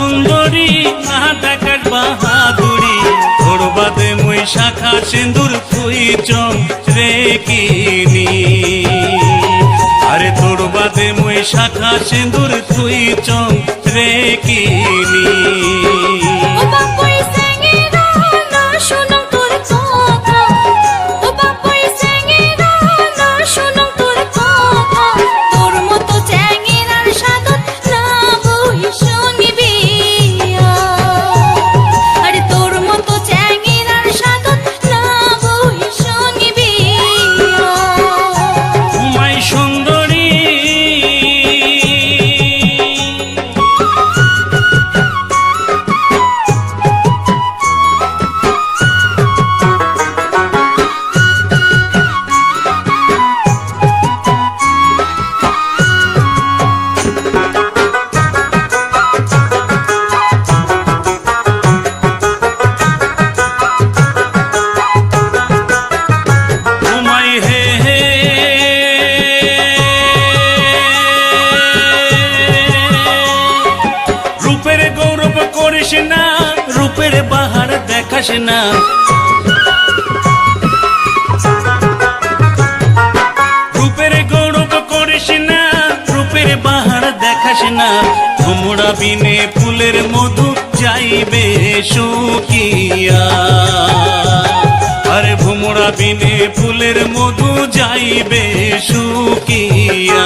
সুন্দরী না দেখার বাহাদুরি তোর বাদে মই শাখা সিন্দুর তুই চম রেখিনি আরে তোর বাদে মই শাখা সিন্দুর তুই চম রেখিনি না রূপের বাহার দেখাস না রূপের গৌরব করিস না রূপের বাহার দেখাস না ভোমরা বিনে ফুলের মধু যাইবে শুকিয়া আরে ভোমরা বিনে ফুলের মধু যাইবে শুকিয়া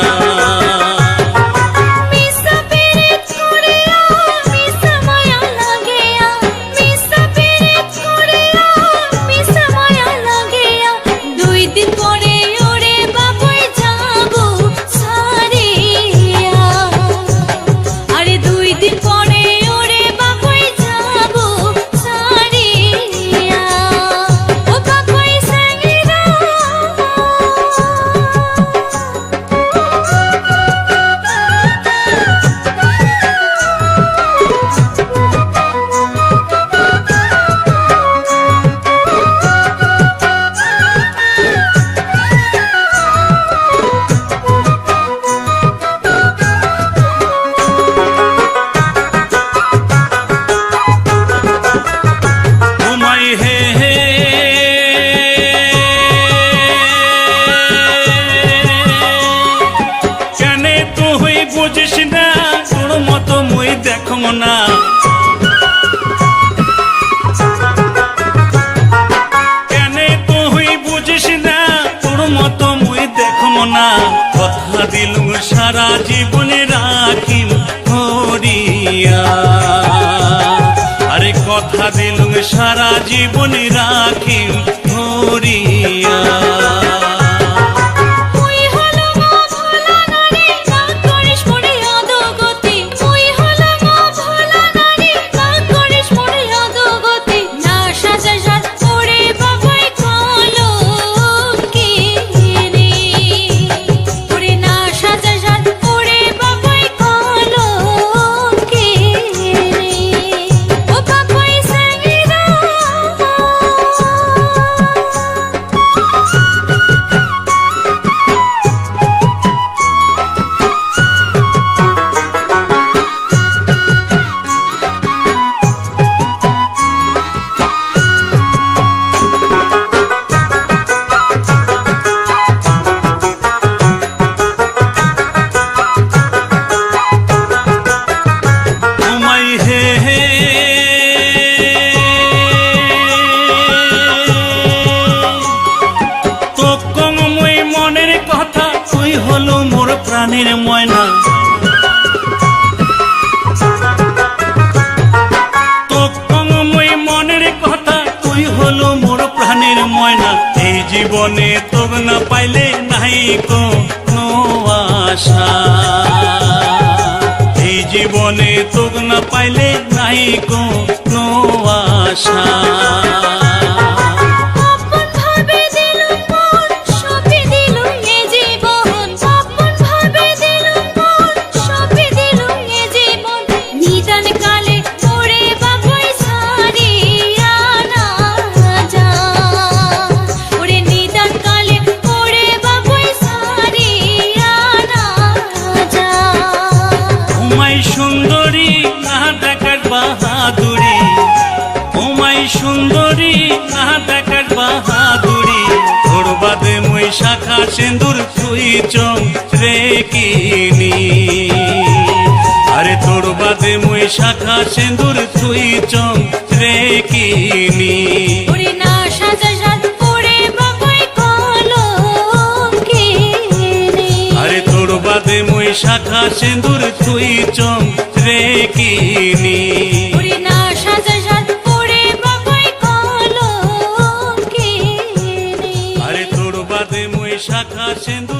বুঝিস না তোর মতো মই দেখম না কেন তুই বুঝিস না তোর মতো মই দেখম না কথা দিলুম সারা জীবনে রাখিম ধরিয়া আরে কথা দিলুম সারা জীবনে রাখিম ধরিয়া হলো মোর প্রাণের ময়না তোকময় মনের কথা তুই হলো মোর প্রাণের ময়না এই জীবনে তোক না পাইলে নাই কোনো আশা এই জীবনে তোক না পাইলে নাই কোনো আশা সুন্দরী না দেখার শাখা সিন্দুর তুই চং রেকিনি আরে তোর বাদে মুই শাখা সিন্দুর তুই চং রেকিনি ওরে না সাজাস হাত পড়ে বাবাই কলঙ্কিনী আরে তোর বাদে মুই শাখা সিন্দুর তুই চং রেকিনি ওরে না সাজাস হাত পড়ে বাবাই কলঙ্কিনী আরে তোর বাদে মুই শাখা সিন্দুর